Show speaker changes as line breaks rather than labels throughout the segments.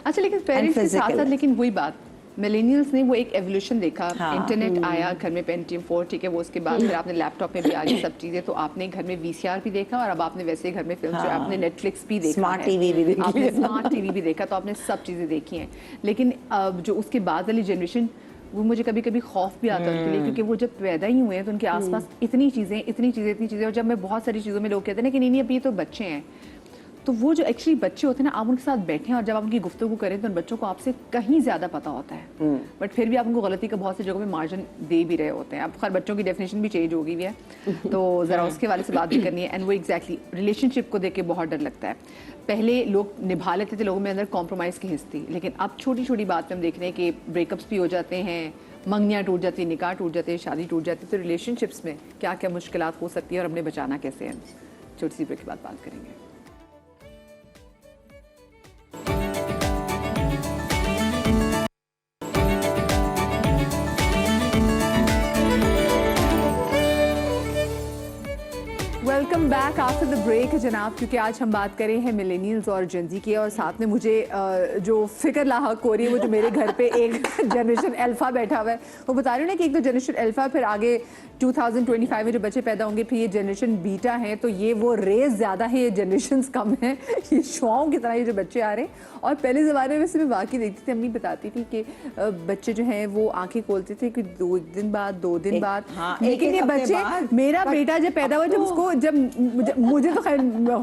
اچھا لیکن پیرنٹس کے ساتھ ساتھ لیکن وہی بات ملینیلس نے وہ ایک ایولیوشن دیکھا, انٹرنیٹ آیا گھر میں, پینٹیم 4 ٹھیک ہے, وہ اس کے بعد پھر آپ نے لیپ ٹاپ میں بھی آ گئی سب چیزیں, تو آپ نے گھر میں وی سی آر بھی دیکھا, اور اب آپ نے ویسے گھر میں فلم جو آپ نے نیٹ فلکس بھی دیکھا,
اسمارٹ ٹی وی بھی دیکھا,
آپ نے اسمارٹ ٹی وی بھی دیکھا, تو آپ نے سب چیزیں دیکھی ہیں. لیکن جو اس کے بعد والی جنریشن, وہ مجھے کبھی کبھی خوف بھی آتا ہے ان کے لیے, کیونکہ وہ جب پیدا ہی ہوئے ہیں تو ان کے آس پاس اتنی چیزیں, اور جب میں بہت ساری چیزوں میں لوگ کہتے ہیں نا کہ نہیں اب یہ تو بچے ہیں, تو وہ جو ایکچولی بچے ہوتے ہیں نا, آپ ان کے ساتھ بیٹھیں اور جب آپ ان کی گفتگو کریں تو ان بچوں کو آپ سے کہیں زیادہ پتہ ہوتا ہے, بٹ پھر بھی آپ ان کو غلطی کا بہت سی جگہوں پہ مارجن دے بھی رہے ہوتے ہیں. اب خیر بچوں کی ڈیفینیشن بھی چینج ہو گئی ہے, تو ذرا اس کے والے سے بات بھی کرنی ہے. اینڈ وہ ایگزیکٹلی ریلیشن شپ کو دیکھ کے بہت ڈر لگتا ہے. پہلے لوگ نبھا لیتے تھے, لوگوں میں اندر کمپرومائز کی حس تھی, لیکن اب چھوٹی چھوٹی بات پہ ہم دیکھ رہے ہیں کہ بریک اپس بھی ہو جاتے ہیں, منگنیاں ٹوٹ جاتی ہیں, نکاح ٹوٹ جاتے ہیں, شادی ٹوٹ جاتی ہے. تو ریلیشن شپس میں کیا کیا مشکلات ہو سکتی ہیں اور ہم نے بچانا کیسے ہے, چھوٹی سی بریک کے بعد بات کریں گے. Welcome back after the break جناب, کیونکہ آج ہم بات کریں ہیں ملینیلز اور جنزی کی, اور ساتھ میں مجھے جو فکر لاحق ہو رہی ہے وہ جو میرے گھر پہ ایک جنریشن الفا بیٹھا ہوا ہے, وہ بتا رہے ہیں نا کہ ایک تو جنریشن الفا, پھر آگے 2025 میں جو بچے پیدا ہوں گے پھر یہ جنریشن بیٹا ہیں, تو یہ وہ ریز زیادہ ہیں, یہ جنریشنز کم ہیں, یہ شعاؤں کی طرح یہ جو بچے آ رہے ہیں. اور پہلے زمانے میں سے میں واقعی دیکھتی تھی, امی بتاتی تھی کہ بچے جو ہیں وہ آنکھیں کھولتے تھے کہ 2 دن بعد 2 دن بعد, لیکن یہ بچے, میرا بیٹا جب پیدا ہوا, جب اس کو جب مجھے تو خیر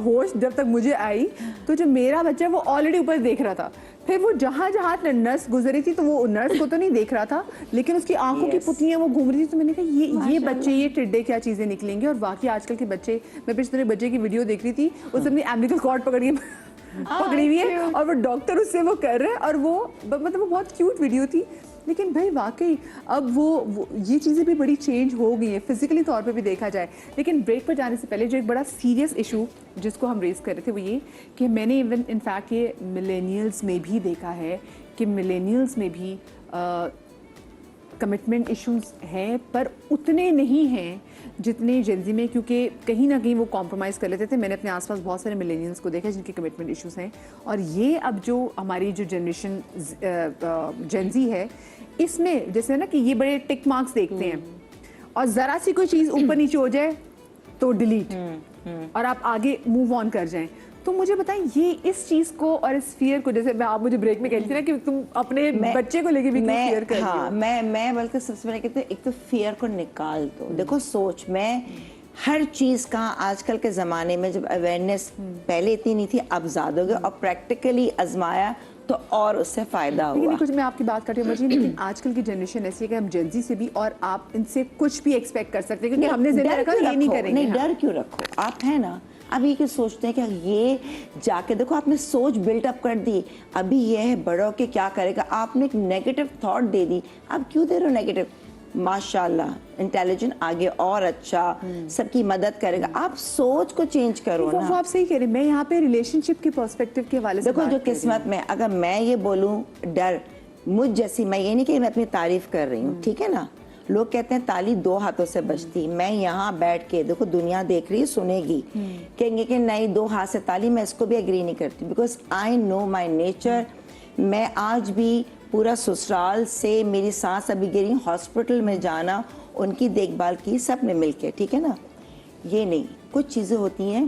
ہوش جب تک مجھے آئی, تو جو میرا بچہ وہ آلریڈی اوپر دیکھ رہا تھا, پھر وہ جہاں جہاں نرس گزری تھی تو وہ نرس کو تو نہیں دیکھ رہا تھا, لیکن اس کی آنکھوں کی پتلیاں وہ گھوم رہی تھی. تو میں نے کہا یہ بچے, یہ ٹڈے کیا چیزیں نکلیں گے. اور واقعی آج کل کے بچے, میں پچھلے بچے کی ویڈیو دیکھ رہی تھی, اس نے ایمبلیکل کارڈ پکڑی ہوئی ہے, اور وہ ڈاکٹر اس سے وہ کر رہے ہیں, اور وہ مطلب وہ بہت کیوٹ ویڈیو تھی. لیکن بھائی واقعی اب وہ یہ چیزیں بھی بڑی چینج ہو گئی ہیں فزیکلی طور پہ بھی دیکھا جائے. لیکن بریک پر جانے سے پہلے جو ایک بڑا سیریس ایشو جس کو ہم ریز کر رہے تھے وہ یہ کہ میں نے ایون انفیکٹ یہ ملینیلز میں بھی دیکھا ہے کہ ملینیلز میں بھی کمٹمنٹ ایشوز ہیں, پر اتنے نہیں ہیں جتنے جنزی میں, کیونکہ کہیں نہ کہیں وہ کمپرومائز کر لیتے تھے. میں نے اپنے آس پاس بہت سارے ملینیلز کو دیکھا جن کے کمٹمنٹ ایشوز ہیں, اور یہ اب جو ہماری جو جنریشن جنزی ہے اس میں جیسے نا کہ یہ بڑے ٹک مارکس دیکھتے ہیں, اور ذرا سی کوئی چیز اوپر نیچے ہو جائے تو ڈیلیٹ, اور آپ آگے موو آن کر جائیں. تو مجھے بتائیں یہ اس چیز کو اور اس فیئر کو, جیسے آپ مجھے بریک میں کہتی تھی نا کہ تم اپنے بچے کو لے کے بھی کیوں فیئر کرتی ہو.
ہاں میں بلکہ سب سے پہلے کہتے ہیں ایک تو فیئر کو نکال دو. دیکھو سوچ, میں ہر چیز کا آج کل کے زمانے میں جب اویئرنیس پہلے اتنی نہیں تھی, اب زیادہ ہو گیا, اور پریکٹیکلی آزمایا تو اور اس سے فائدہ ہوا.
لیکن کچھ میں آپ کی بات کرتی ہوں مجھے, لیکن آج کل کی جنریشن ایسی ہے کہ ہم جنزی سے بھی, اور آپ ان سے کچھ بھی ایکسپیکٹ کر سکتے ہیں, کیونکہ ہم نے زندہ رکھا یہ نہیں کریں گے.
نہیں, ڈر کیوں رکھو, آپ ہیں نا. اب یہ کہ سوچتے ہیں کہ یہ جا کے دیکھو آپ نے سوچ بلڈ اپ کر دی, ابھی یہ ہے بڑا ہو کے کیا کرے گا, آپ نے ایک نیگیٹو تھاٹ دے دی, اب کیوں دے رہے ہو نیگیٹو. ماشاءاللہ انٹیلیجنٹ, آگے اور اچھا سب کی مدد کرے گا, آپ سوچ کو چینج کرو نا.
وہ آپ صحیح کہہ رہے ہیں. میں یہاں پہ ریلیشن شپ کے پرسپیکٹو کے حوالے سے
دیکھو جو قسمت میں, اگر میں یہ بولوں ڈر مجھ جیسی, میں یہ نہیں کہ میں اپنی تعریف کر رہی ہوں, ٹھیک ہے نا, لوگ کہتے ہیں تالی 2 ہاتھوں سے بجتی, میں یہاں بیٹھ کے دیکھو دنیا دیکھ رہی سنے گی, کہیں گے کہ نہیں 2 ہاتھ سے تالی, میں اس کو بھی ایگری نہیں کرتی, because I know my nature. میں آج بھی پورا سسرال سے میری سانس ابھی گری, ہاسپٹل میں جانا, ان کی دیکھ بھال کی سب نے مل کے, ٹھیک ہے نا. یہ نہیں, کچھ چیزیں ہوتی ہیں,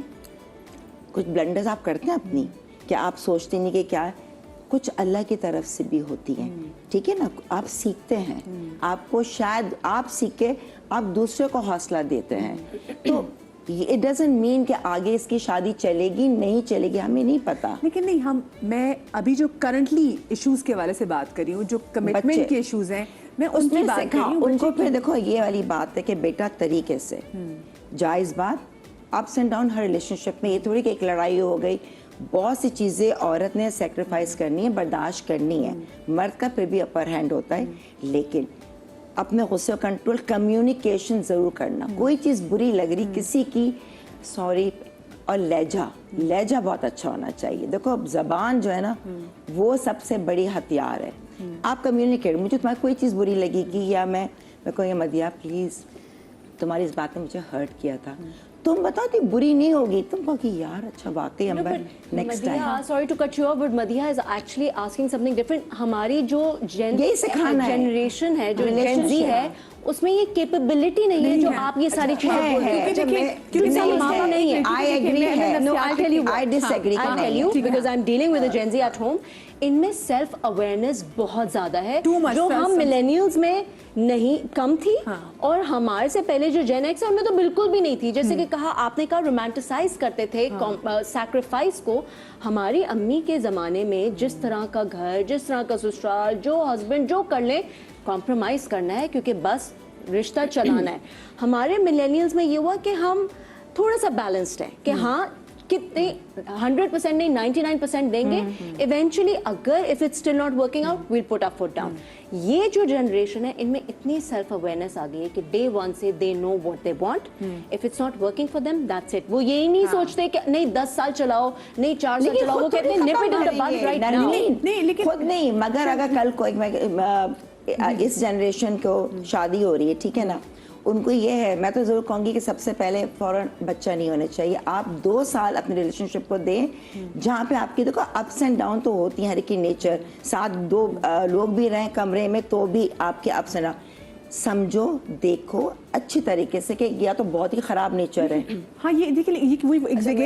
کچھ بلنڈرز آپ کرتے ہیں اپنی, کہ آپ سوچتے نہیں کہ کیا ہے, کچھ اللہ کی طرف سے بھی ہوتی ہیں, ٹھیک ہے نا. آپ سیکھتے ہیں, آپ کو شاید آپ سیکھ کے آپ دوسرے کو حوصلہ دیتے ہیں, تو اٹ ڈزنٹ مین کہ آگے اس کی شادی چلے گی نہیں چلے گی, ہمیں نہیں پتا.
لیکن نہیں, میں ابھی جو کرنٹلی ایشوز کے حوالے سے بات کر رہی ہوں, جو کمٹمنٹ کے ایشوز ہیں, میں اس کی بات کر رہی ہوں.
ان کو پھر دیکھو یہ والی بات ہے کہ بیٹا طریقے سے, جائز بات, اپس اینڈ ڈاؤن ہر ریلیشن شپ میں, یہ تھوڑی کہ ایک لڑائی ہو گئی, بہت سی چیزیں عورت نے سیکریفائز کرنی ہے, برداشت کرنی ہے, مرد کا پھر بھی اپر ہینڈ ہوتا ہے, لیکن اپنے غصے کو کنٹرول, کمیونیکیشن ضرور کرنا. کوئی چیز بری لگ رہی کسی کی, سوری, اور لہجہ بہت اچھا ہونا چاہیے. دیکھو اب زبان جو ہے نا وہ سب سے بڑی ہتھیار ہے. آپ کمیونیکیٹ, مجھے تمہاری کوئی چیز بری لگے گی, یا میں کہوں گی مدیہ پلیز تمہاری اس بات نے مجھے ہرٹ کیا تھا, तुम बताओ कि बुरी नहीं होगी, तुम कहो कि यार अच्छा वाकई हम next time.
Sorry to cut you off, but Madhiya is actually asking something different. हमारी जो
यही सिखाना है.
जनरेशन है, जो Gen Z
Relationship
है, उसमें ये कैपेबिलिटी नहीं है जो आप ये सारी चीजें बोल रहे हो.
क्योंकि
नहीं है.
नहीं है.
I agree है.
No, I'll tell you what.
I disagree.
I'll tell you because I'm dealing with a Gen Z at home. इनमें सेल्फ अवेयरनेस बहुत ज्यादा है
Too much
जो हम मिलेनियल्स में नहीं, कम थी. और हमारे से पहले जो जेन एक्स है उनमें तो बिल्कुल भी नहीं थी. जैसे कि कहा आपने कहा रोमांटिसाइज करते थे सैक्रिफाइस को. हमारी अम्मी के जमाने में जिस तरह का घर, जिस तरह का ससुराल, जो हस्बैंड जो कर ले कॉम्प्रोमाइज करना है क्योंकि बस रिश्ता चलाना है. हमारे मिलेनियल्स में ये हुआ कि हम थोड़ा सा बैलेंस्ड है कि हाँ कितने 100% नहीं 99% देंगे. इवेंचुअली अगर if it's still not working out we'll put up foot down. ये जो जनरेशन है इनमें इतनी सेल्फ अवेयरनेस आ गई है कि डे वन से they know what they want. If it's not working for them that's it. वो यही नहीं सोचते कि नहीं 10 साल चलाओ, नहीं 4 साल चलाओ. वो कहते हैं nip it in the bud right now.
नहीं लेकिन
खुद नहीं, मगर अगर कल कोई इस जनरेशन को शादी हो रही है, ठीक है ना, उनको ये है, मैं तो जरूर कहूँगी कि सबसे पहले फौरन बच्चा नहीं होना चाहिए. आप 2 साल अपने रिलेशनशिप को दें जहाँ पे आपकी देखो अप्स एंड डाउन तो होती हैं हर एक की नेचर. साथ 2 लोग भी रहें कमरे में तो भी आपके अप्स एंड डाउन. समझो, देखो अच्छी तरीके से कि या तो बहुत ही खराब नेचर है.
हाँ ये देखिए ये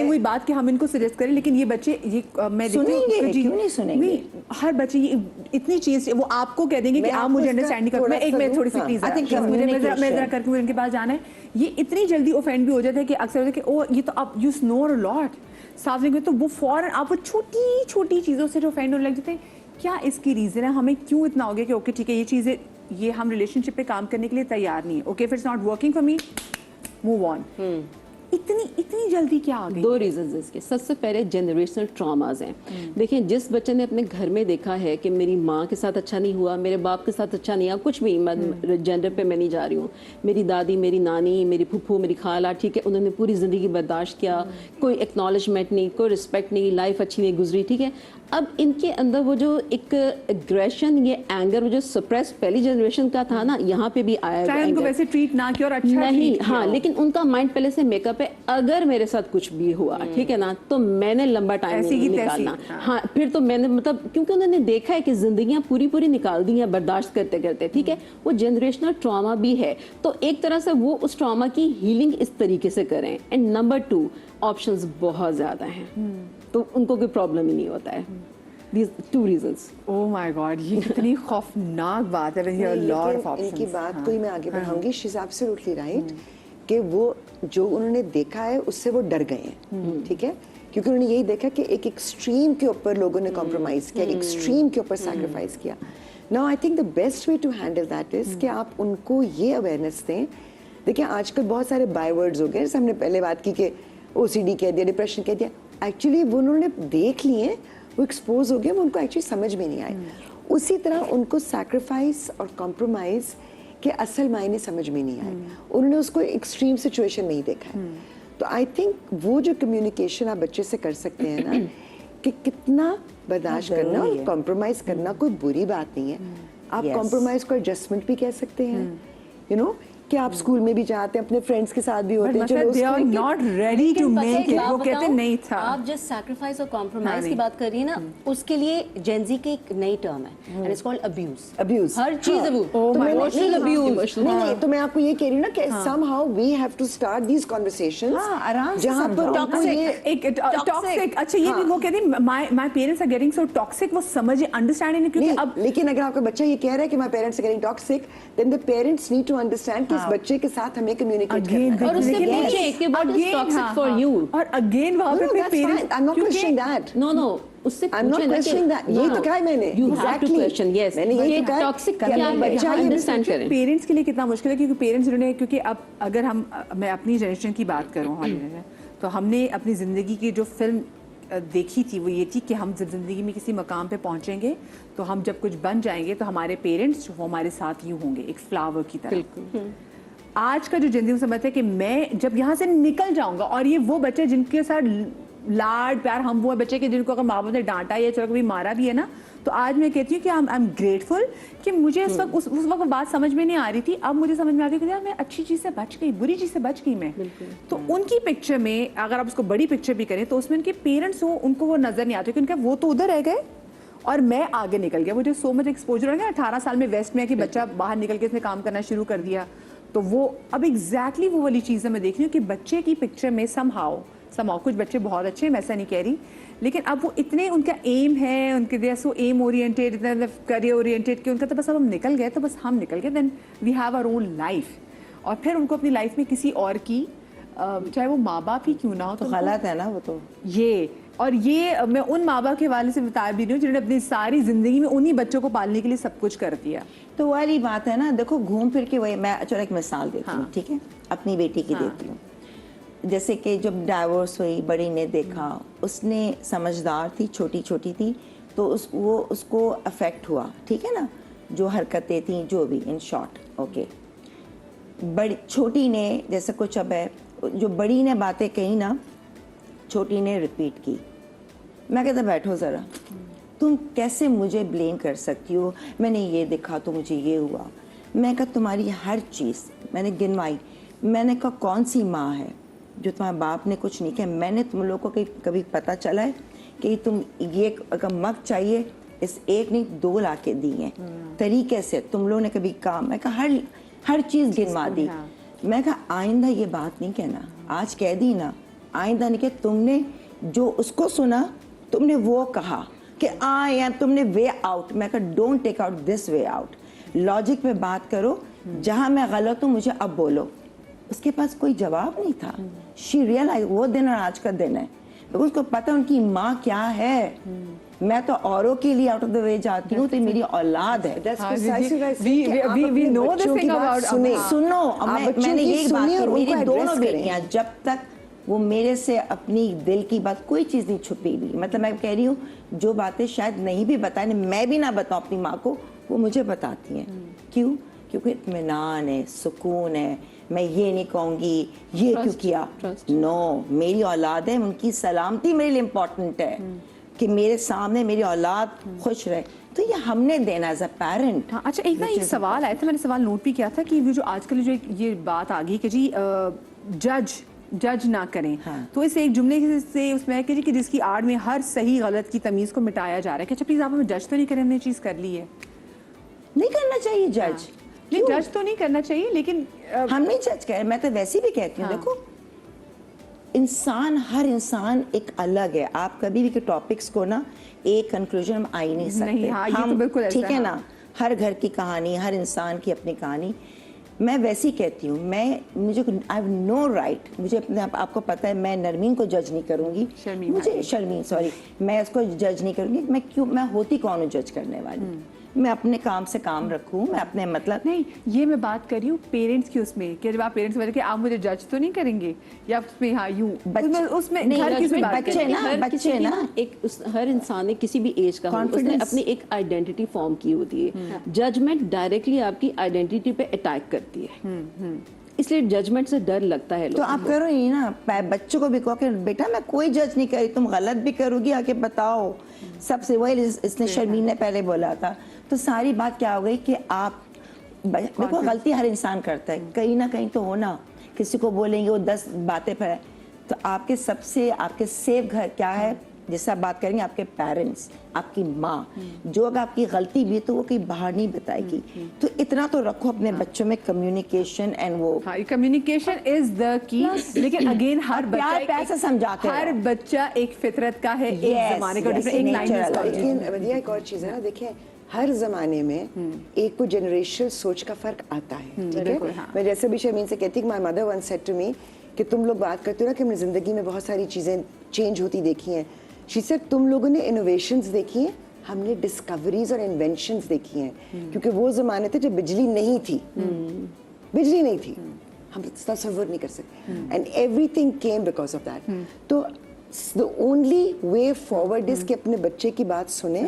वही बात कि हम इनको सजेस्ट करें, लेकिन ये बच्चे ये मैं
सुनेंगे, क्यों नहीं सुनेंगे?
हर बच्चे ये इतनी चीज वो आपको कह देंगे कि आप मुझे अंडरस्टैंड नहीं करते. एक मिनट थोड़ी सी प्लीज, मैं जरा करके मुझे उनके पास जाना है. ये इतनी जल्दी ऑफेंड भी हो जाता है कि अक्सर होता है कि ओ ये तो आप यू स्नोर अ लॉट साफ में, तो वो फौरन आप वो छोटी छोटी चीजों से जो ऑफेंड होने लग जाते हैं. क्या इसकी रीजन है? हमें क्यों इतना हो गया कि ओके ठीक है ये चीजें ये हम रिलेशनशिप पे काम करने के लिए तैयार नहीं है. Okay if it's not working for me move on. इतनी जल्दी क्या आ गई?
2 रीजंस इसके. सबसे पहले जनरेशनल ट्रॉमाज हैं. देखिए जिस बच्चे ने अपने घर में देखा है कि मेरी माँ के साथ अच्छा नहीं हुआ, मेरे बाप के साथ अच्छा नहीं हुआ, कुछ भी जेंडर पे मैं नहीं जा रही हूँ, मेरी दादी, मेरी नानी, मेरी फूफू, मेरी खाला, ठीक है, उन्होंने पूरी ज़िंदगी बर्दाश्त किया, कोई एक्नॉलेजमेंट नहीं, कोई रिस्पेक्ट नहीं, लाइफ अच्छी नहीं गुजरी, ठीक है. अब इनके अंदर वो जो एक एग्रेशन, ये एंगर, वो जो सप्रेस पहली जनरेशन का था ना, यहाँ पे भी आया.
चाहे उनको वैसे ट्रीट ना किया और अच्छा
नहीं,
treat किया
हाँ,
हो.
लेकिन उनका माइंड पहले से मेकअप है, अगर मेरे साथ कुछ भी हुआ, ठीक है ना, तो मैंने लंबा टाइम
ऐसी की
निकालना.
तैसी.
हाँ, फिर तो मैंने मतलब क्योंकि उन्होंने देखा है कि जिंदगियां पूरी पूरी निकाल दी हैं बर्दाश्त करते करते, ठीक है. वो जनरेशनल ट्रॉमा भी है, तो एक तरह से वो उस ट्रॉमा की हीलिंग इस तरीके से करें. एंड नंबर 2, ऑप्शंस बहुत ज्यादा हैं, तो उनको कोई प्रॉब्लम ही नहीं होता है. These 2 reasons.
Oh my God, ये कितनी खौफनाक बात है. There are a lot of options.
इनकी बात को ही मैं आगे बढ़ाऊंगी. शी इज एब्सोल्युटली राइट कि वो जो उन्होंने देखा है उससे वो डर गए हैं, ठीक है, क्योंकि उन्होंने यही देखा कि एक एक्सट्रीम के ऊपर लोगों ने कॉम्प्रोमाइज किया, एक्सट्रीम के ऊपर सैक्रिफाइस किया. Now I think the best way to handle that is कि आप उनको ये अवेयरनेस दें. देखिए आजकल बहुत सारे बाय वर्ड्स हो गए, जैसे हमने पहले बात की कि OCD कह दिया, डिप्रेशन कह दिया. एक्चुअली वो उन्होंने देख लिए, वो एक्सपोज हो गए, वो उनको एक्चुअली समझ में नहीं आए. उसी तरह उनको सैक्रिफाइस और कॉम्प्रोमाइज के असल मायने समझ में नहीं आए. उन्होंने उसको एक्सट्रीम सिचुएशन में ही देखा है. तो आई थिंक वो जो कम्युनिकेशन आप बच्चे से कर सकते हैं ना कि कितना बर्दाश्त करना और कॉम्प्रोमाइज करना कोई बुरी बात नहीं है. आप कॉम्प्रोमाइज को एडजस्टमेंट भी कह सकते हैं, यू नो, कि आप स्कूल में भी जाते हैं, अपने फ्रेंड्स के साथ भी होते हैं, चलो
they are not ready to make it. वो कहते नहीं था.
आप जिस सैक्रिफाइस और कॉम्प्रोमाइज की बात कर रही है ना, उसके लिए जेंजी की एक नई टर्म है एंड इट्स कॉल्ड अब्यूज. हर चीज इमोशनल अब्यूज.
नहीं, तो मैं आपको ये कह रही हूँ ना कि somehow we have to start these conversations.
आराम से
जहाँ पर उनको ये
एक टॉक्सिक. अच्छा ये भी वो कहते हैं my parents are getting so toxic. वो समझ अंडरस्टैंड नहीं, क्योंकि अब
लेकिन अगर आपका बच्चा ये कह रहा है कि my parents are getting toxic, then the parents need to understand कि इस बच्चे के साथ हमें कम्युनिकेट करना है.
और उससे पूछे कि what is toxic for you.
और अगेन वहां पे parents,
I am not questioning that.
No उससे
I am not questioning that. यही तो कहा है मैंने.
You have to question. Yes,
मैंने यही कहा
टॉक्सिक क्या है, बच्चा अंडरस्टैंड करें.
पेरेंट्स के लिए कितना मुश्किल है, क्योंकि पेरेंट्स जिन्होंने, क्योंकि अब अगर मैं अपनी जनरेशन की बात करूँ तो हमने अपनी जिंदगी की जो फिल्म देखी थी वो ये थी कि हम जब जिंदगी में किसी मकाम पे पहुंचेंगे तो हम जब कुछ बन जाएंगे तो हमारे पेरेंट्स वो हमारे साथ यूं होंगे, एक फ्लावर की तरह. बिल्कुल. आज का जो जिंदगी समझते हैं कि मैं जब यहाँ से निकल जाऊंगा, और ये वो बच्चे जिनके साथ लाड प्यार, हम वो बच्चे के जिनको अगर माँ बाप ने डांटा या चलो कभी मारा भी है ना, तो आज मैं कहती हूँ कि आई एम ग्रेटफुल कि मुझे उस वक्त बात समझ में नहीं आ रही थी, अब मुझे समझ में आ रही है कि यार मैं अच्छी चीज़ से बच गई, बुरी चीज़ से बच गई मैं। तो उनकी पिक्चर में अगर आप उसको बड़ी पिक्चर भी करें तो उसमें उनके पेरेंट्स हो, उनको वो नज़र नहीं आते, क्योंकि वो तो उधर रह गए और मैं आगे निकल गया। मुझे सो मच एक्सपोजर हो गया 18 साल में वेस्ट में कि बच्चा बाहर निकल के इसने काम करना शुरू कर दिया। तो वो अब एग्जैक्टली वो वाली चीज़ मैं देख रही हूँ कि बच्चे की पिक्चर में समहाउ कुछ बच्चे बहुत अच्छे हैं, मैं ऐसा नहीं कह रही, लेकिन अब वो इतने उनका एम है, उनके दे सो एम ओरिएंटेड, इतना करियर ओरिएंटेड कि उनका तो बस अब हम निकल गए, तो बस हम निकल गए, then we have our own life. और फिर उनको अपनी लाइफ में किसी और की चाहे वो माँ बाप ही क्यों ना हो
तो गलत है ना वो तो।
ये मैं उन माँ बाप के हवाले से बता भी रही हूँ जिन्होंने अपनी सारी जिंदगी में उन्हीं बच्चों को पालने के लिए सब कुछ कर दिया।
तो वाली बात है ना, देखो घूम फिर के वही, मैं चलो एक मिसाल देती हूँ, ठीक है, अपनी बेटी की देती हूँ। जैसे कि जब डाइवोर्स हुई, बड़ी ने देखा, उसने समझदार थी, छोटी छोटी थी, तो उसको अफेक्ट हुआ, ठीक है ना, जो हरकतें थी जो भी, इन शॉर्ट, ओके। बड़ी छोटी ने जैसे कुछ अब है, जो बड़ी ने बातें कही ना, छोटी ने रिपीट की। मैं कहता बैठो ज़रा, तुम कैसे मुझे ब्लेम कर सकती हो, मैंने ये देखा तो मुझे ये हुआ। मैं कहा तुम्हारी हर चीज़ मैंने गिनवाई, मैंने कहा कौन सी माँ है जो तुम्हारे बाप ने कुछ नहीं किया। मैंने तुम लोगों को कभी पता चला है कि तुम ये अगर मग चाहिए, इस एक नहीं 2 ला के दी हैं तरीके से, तुम लोगों ने कभी काम, मैं कहा हर चीज़ गिनवा दी। मैं कहा आइंदा ये बात नहीं कहना, आज कह दी ना, आइंदा नहीं कह। तुमने जो उसको सुना तुमने वो कहा कि आई एम, तुमने वे आउट। मैं कहा don't take out this way out, logic में बात करो, जहाँ मैं गलत हूँ मुझे अब बोलो। उसके पास कोई जवाब नहीं था। शी रियलाइज, वो दिन और आज का दिन है, क्योंकि उसको पता उनकी माँ क्या है। मैं तो औरों के लिए आउट ऑफ द वे जाती हूँ, तो मेरी औलाद है।
we know this thing about
सुनो, मैंने यही बात की, मेरी दोनों बेटियां जब तक वो मेरे से अपनी दिल की बात कोई चीज़ नहीं छुपी ली, मतलब मैं कह रही हूँ जो बातें शायद नहीं भी बताए, मैं भी ना बताऊँ अपनी माँ को, वो मुझे बताती हैं। क्यों? क्योंकि इत्मीनान है, सुकून है, मैं ये नहीं कहूँगी ये क्यों किया, नो, मेरी औलाद है, उनकी सलामती मेरे लिए इम्पोर्टेंट है कि मेरे सामने मेरी औलाद खुश रहे, तो ये हमने देना एज अ पेरेंट।
हाँ, अच्छा, एक सवाल आया था, मैंने सवाल नोट भी किया था कि जो आजकल जो ये बात आ गई कि जी जज ना करें, हाँ। तो इस एक जुमले से उसमें है कि जी कि जिसकी आड़ में हर सही गलत की तमीज़ को मिटाया जा रहा है कि अच्छा प्लीज़ आप हमें जज तो नहीं करें, हमने चीज़ कर ली है,
नहीं करना चाहिए जज,
हाँ। नहीं, जज तो नहीं करना चाहिए, लेकिन
हम नहीं जज करें, मैं तो वैसे भी कहती हूँ, हाँ। देखो इंसान, हर इंसान एक अलग है, आप कभी भी के टॉपिक्स को ना एक कंक्लूजन में आ ही नहीं सकते।
नहीं, हाँ,
हम
तो बिल्कुल
ठीक है ना, हर घर की कहानी, हर इंसान की अपनी कहानी। मैं वैसे ही कहती हूँ, मुझे आई हैव नो राइट, मुझे अपने आपको पता है, मैं नरमीन को जज नहीं करूँगी, मुझे शर्मीन सॉरी, मैं उसको जज नहीं करूँगी। मैं होती कौन हूँ जज करने वाली? मैं अपने काम से काम रखूं, मैं अपने मतलब
नहीं, ये मैं बात कर रही हूँ पेरेंट्स की, उसमें कि जब आप पेरेंट्स बोले कि आप मुझे जज तो नहीं करेंगे, या उसमें हाँ यूं उसमें घर की
बच्चे ना
एक हर इंसान ने किसी भी एज का हो, उसने अपनी एक आइडेंटिटी फॉर्म की होती है। जजमेंट डायरेक्टली आपकी आइडेंटिटी पे अटैक करती है, इसलिए जजमेंट से डर लगता है।
तो आप करो ये ना, बच्चों को भी कहो कि बेटा मैं कोई जज नहीं करी, तुम गलत भी करोगी आके बताओ सबसे, वही इसने शर्मीन ने पहले बोला था। तो सारी बात क्या हो गई कि आप देखो गलती हर इंसान करता है, कहीं ना कहीं तो होना, किसी को बोलेंगे वो 10 बातें पर है। तो आपके सेफ घर क्या है, जिससे आप बात करेंगे, आपके पेरेंट्स, आपकी माँ, जो अगर आपकी गलती भी तो वो कहीं बाहर नहीं बताएगी। तो इतना तो रखो अपने बच्चों में कम्युनिकेशन, एंड वो
कम्युनिकेशन इज द की। लेकिन अगेन हर
बच्चा समझा के,
हर बच्चा एक फितरत का है, एक जमाने का डिफरेंट, एक लाइन का।
लेकिन एक और चीज है ना, देखिए हर जमाने में एक को जनरेशनल सोच का फर्क आता है, ठीक है। हाँ। मैं जैसे भी शर्मीन से कहती, my mother once said to me कि तुम लोग बात करते हो ना कि हमने जिंदगी में बहुत सारी चीजें चेंज होती देखी हैं। शी सेड तुम लोगों ने इनोवेशंस देखी हैं, हमने डिस्कवरीज और इन्वेंशंस देखी हैं, क्योंकि वो जमाने थे जब बिजली नहीं थी, बिजली नहीं थी, हम तसव्वुर नहीं कर सकते, and everything came because of that. तो the only way forward is कि अपने बच्चे की बात सुने,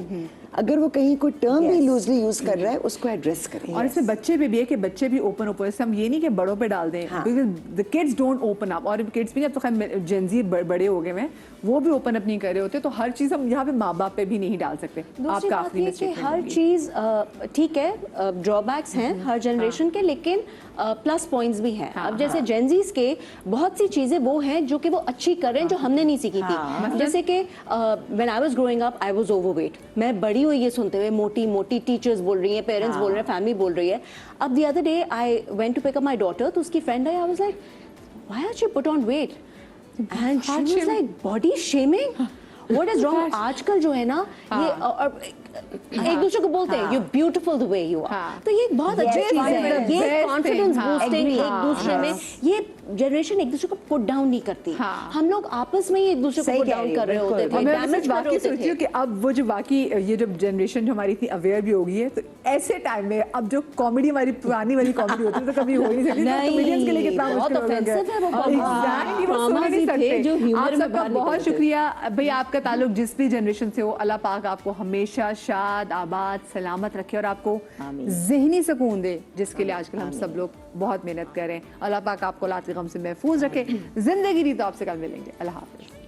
अगर वो कहीं कोई टर्म भी लूजली यूज कर रहा है उसको एड्रेस करें.
और इसमें बच्चे पे भी है कि बच्चे भी ओपन ओपन, हम ये नहीं कि बड़ों पे डाल दें, because the kids don't open up. और किड्स भी अब तो खैर जेंजी बड़े हो गए हैं, वो भी ओपन अप नहीं कर रहे होते, तो हर चीज़ हम यहाँ पे माँ बाप पे भी नहीं डाल सकते.
दूसरी बात ये कि हर चीज़ ठीक है, ड्रॉबैक्स हैं हर जनरेशन के, लेकिन प्लस पॉइंट्स भी हैं. अब जैसे जेंजीज के बहुत सी चीज़ें वो हैं जो कि वो अच्छी कर रहे हैं जो हमने नहीं सीखी थी. जैसे कि when I was growing up I was overweight. मैं बड़ी हुई ये सुनते हुए मोटी मोटी टीचर्स बोल रही हैं, पेरेंट्स बोल रहे हैं, फैमिली बोल रही है. अब the other day I went to pick up my daughter, तो उसकी friend I was like why are you put on weight and she was like body shaming. What is wrong? आजकल जो है ना ये एक दूसरे को बोलते हैं you beautiful the way you are, तो ये एक बहुत अच्छी चीज है. ये कॉन्फिडेंस बूस्टिंग एक दूसरे में, ये जनरेशन एक दूसरे को पुट डाउन नहीं करती. हम लोग आपस में ही एक दूसरे को पुट डाउन कर रहे होते थे, डैमेज कर रहे होते थे.
कि अब वो जो बाकी ये जो जनरेशन जो हमारी इतनी अवेयर भी हो गई है, तो ऐसे टाइम में अब जो कॉमेडी हमारी पुरानी वाली कॉमेडी होती है तो कभी हो ही नहीं सकती. कॉमेडियंस के लिए कितना मुश्किल हो गया है. वो सुन नहीं सकते. आप सबका बहुत शुक्रिया भाई. आपका ताल्लुक जिस भी जनरेशन से हो, अल्लाह पाक आपको हमेशा शाद आबाद सलामत रखे और आपको ज़हनी सुकून दे, जिसके लिए आजकल हम सब लोग बहुत मेहनत कर रहे हैं. अल्लाह पाक आपको औलाद के गम से महफूज रखे. जिंदगी दी तो आपसे कल मिलेंगे. अल्लाह हाफ़िज़.